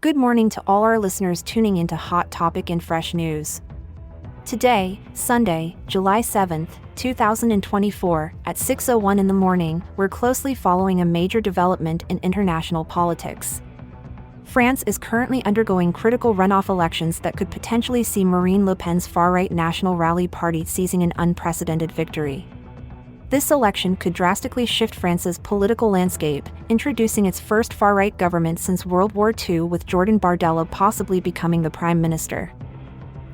Good morning to all our listeners tuning into Hot Topic and Fresh News. Today, Sunday, July 7th, 2024, at 6:01 in the morning, we're closely following a major development in international politics. France is currently undergoing critical runoff elections that could potentially see Marine Le Pen's far-right National Rally Party seizing an unprecedented victory. This election could drastically shift France's political landscape, introducing its first far-right government since World War II, with Jordan Bardella possibly becoming the prime minister.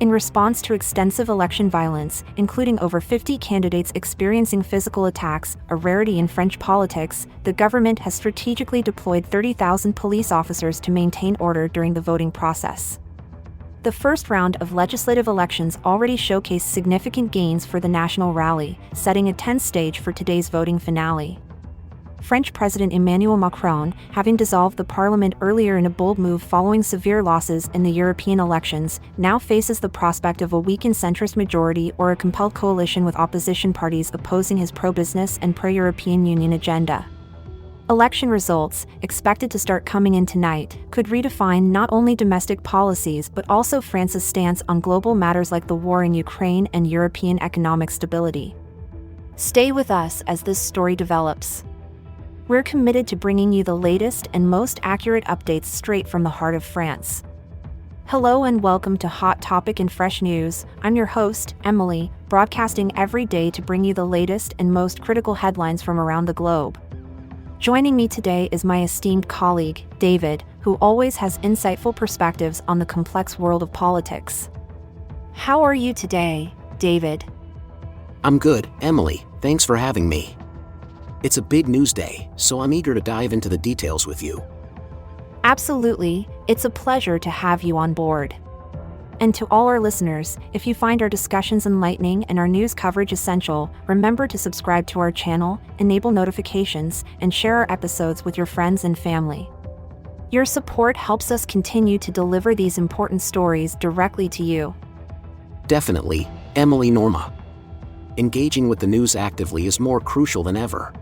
In response to extensive election violence, including over 50 candidates experiencing physical attacks, a rarity in French politics, the government has strategically deployed 30,000 police officers to maintain order during the voting process. The first round of legislative elections already showcased significant gains for the National Rally, setting a tense stage for today's voting finale. French President Emmanuel Macron, having dissolved the parliament earlier in a bold move following severe losses in the European elections, now faces the prospect of a weakened centrist majority or a compelled coalition with opposition parties opposing his pro-business and pro-European Union agenda. Election results, expected to start coming in tonight, could redefine not only domestic policies but also France's stance on global matters like the war in Ukraine and European economic stability. Stay with us as this story develops. We're committed to bringing you the latest and most accurate updates straight from the heart of France. Hello and welcome to Hot Topic and Fresh News. I'm your host, Emily, broadcasting every day to bring you the latest and most critical headlines from around the globe. Joining me today is my esteemed colleague, David, who always has insightful perspectives on the complex world of politics. How are you today, David? I'm good, Emily. Thanks for having me. It's a big news day, so I'm eager to dive into the details with you. Absolutely, it's a pleasure to have you on board. And to all our listeners, if you find our discussions enlightening and our news coverage essential, remember to subscribe to our channel, enable notifications, and share our episodes with your friends and family. Your support helps us continue to deliver these important stories directly to you. Definitely, Emily Norma. Engaging with the news actively is more crucial than ever.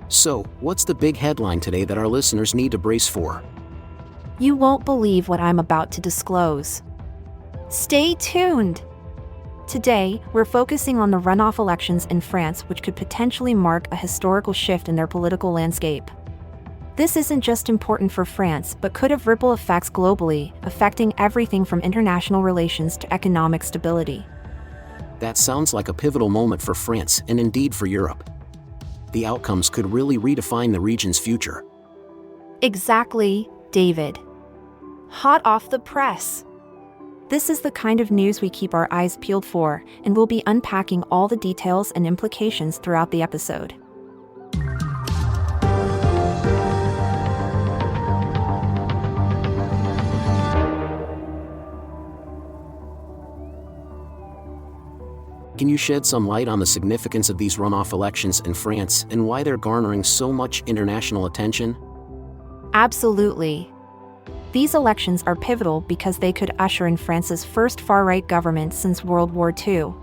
So, what's the big headline today that our listeners need to brace for? You won't believe what I'm about to disclose. Stay tuned! Today, we're focusing on the runoff elections in France, which could potentially mark a historical shift in their political landscape. This isn't just important for France, but could have ripple effects globally, affecting everything from international relations to economic stability. That sounds like a pivotal moment for France and indeed for Europe. The outcomes could really redefine the region's future. Exactly, David. Hot off the press. This is the kind of news we keep our eyes peeled for, and we'll be unpacking all the details and implications throughout the episode. Can you shed some light on the significance of these runoff elections in France and why they're garnering so much international attention? Absolutely. These elections are pivotal because they could usher in France's first far-right government since World War II.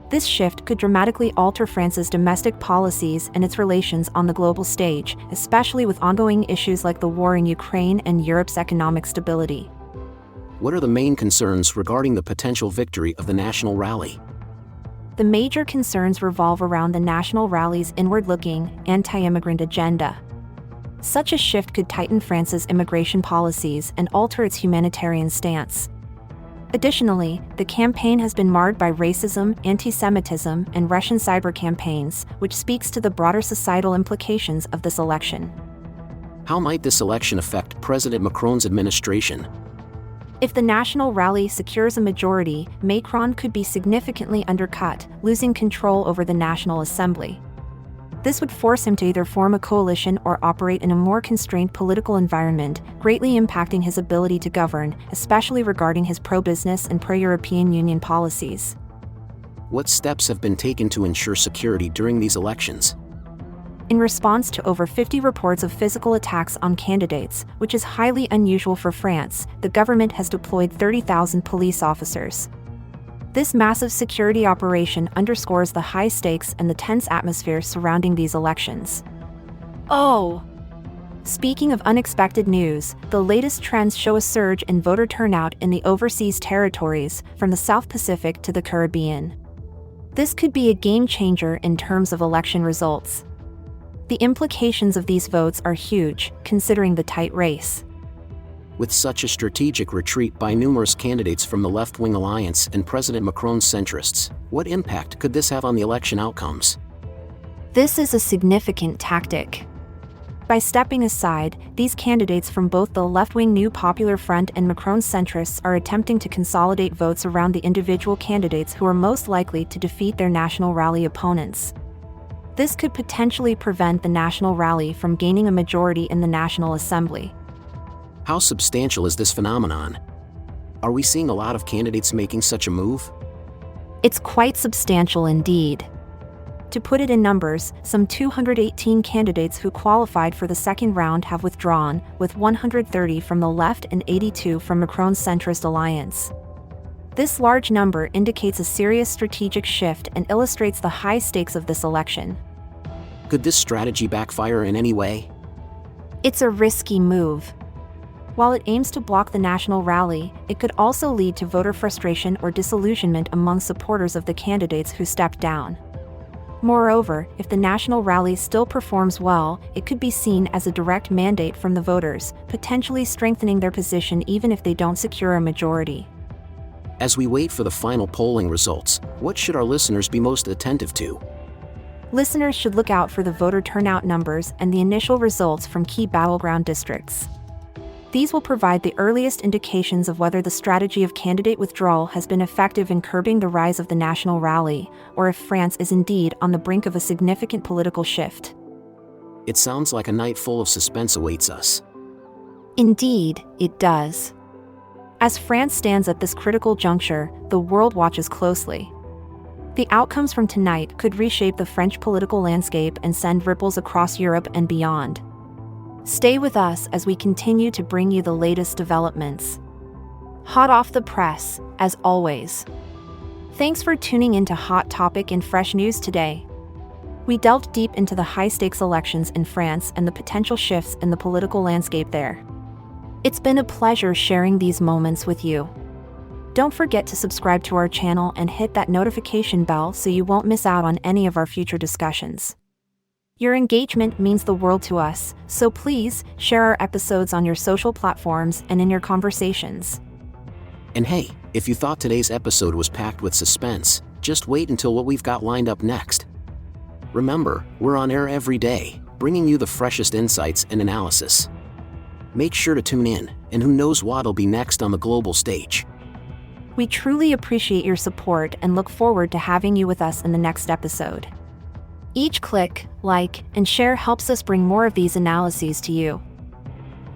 This shift could dramatically alter France's domestic policies and its relations on the global stage, especially with ongoing issues like the war in Ukraine and Europe's economic stability. What are the main concerns regarding the potential victory of the National Rally? The major concerns revolve around the National Rally's inward-looking, anti-immigrant agenda. Such a shift could tighten France's immigration policies and alter its humanitarian stance. Additionally, the campaign has been marred by racism, anti-Semitism, and Russian cyber campaigns, which speaks to the broader societal implications of this election. How might this election affect President Macron's administration? If the National Rally secures a majority, Macron could be significantly undercut, losing control over the National Assembly. This would force him to either form a coalition or operate in a more constrained political environment, greatly impacting his ability to govern, especially regarding his pro-business and pro-European Union policies. What steps have been taken to ensure security during these elections? In response to over 50 reports of physical attacks on candidates, which is highly unusual for France, the government has deployed 30,000 police officers. This massive security operation underscores the high stakes and the tense atmosphere surrounding these elections. Oh! Speaking of unexpected news, the latest trends show a surge in voter turnout in the overseas territories, from the South Pacific to the Caribbean. This could be a game changer in terms of election results. The implications of these votes are huge, considering the tight race. With such a strategic retreat by numerous candidates from the left-wing alliance and President Macron's centrists, what impact could this have on the election outcomes? This is a significant tactic. By stepping aside, these candidates from both the left-wing New Popular Front and Macron's centrists are attempting to consolidate votes around the individual candidates who are most likely to defeat their National Rally opponents. This could potentially prevent the National Rally from gaining a majority in the National Assembly. How substantial is this phenomenon? Are we seeing a lot of candidates making such a move? It's quite substantial indeed. To put it in numbers, some 218 candidates who qualified for the second round have withdrawn, with 130 from the left and 82 from Macron's centrist alliance. This large number indicates a serious strategic shift and illustrates the high stakes of this election. Could this strategy backfire in any way? It's a risky move. While it aims to block the National Rally, it could also lead to voter frustration or disillusionment among supporters of the candidates who stepped down. Moreover, if the National Rally still performs well, it could be seen as a direct mandate from the voters, potentially strengthening their position even if they don't secure a majority. As we wait for the final polling results, what should our listeners be most attentive to? Listeners should look out for the voter turnout numbers and the initial results from key battleground districts. These will provide the earliest indications of whether the strategy of candidate withdrawal has been effective in curbing the rise of the National Rally, or if France is indeed on the brink of a significant political shift. It sounds like a night full of suspense awaits us. Indeed, it does. As France stands at this critical juncture, the world watches closely. The outcomes from tonight could reshape the French political landscape and send ripples across Europe and beyond. Stay with us as we continue to bring you the latest developments. Hot off the press, as always. Thanks for tuning into Hot Topic and Fresh News today. We delved deep into the high-stakes elections in France and the potential shifts in the political landscape there. It's been a pleasure sharing these moments with you. Don't forget to subscribe to our channel and hit that notification bell so you won't miss out on any of our future discussions. Your engagement means the world to us, so please share our episodes on your social platforms and in your conversations. And hey, if you thought today's episode was packed with suspense, just wait until what we've got lined up next. Remember, we're on air every day, bringing you the freshest insights and analysis. Make sure to tune in, and who knows what'll be next on the global stage. We truly appreciate your support and look forward to having you with us in the next episode. Each click, like, and share helps us bring more of these analyses to you.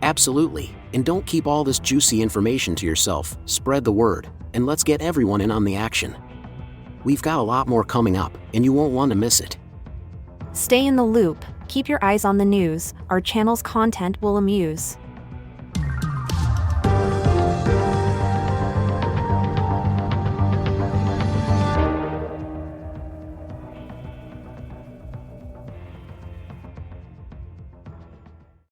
Absolutely, and don't keep all this juicy information to yourself, spread the word, and let's get everyone in on the action. We've got a lot more coming up, and you won't want to miss it. Stay in the loop, keep your eyes on the news, our channel's content will amuse.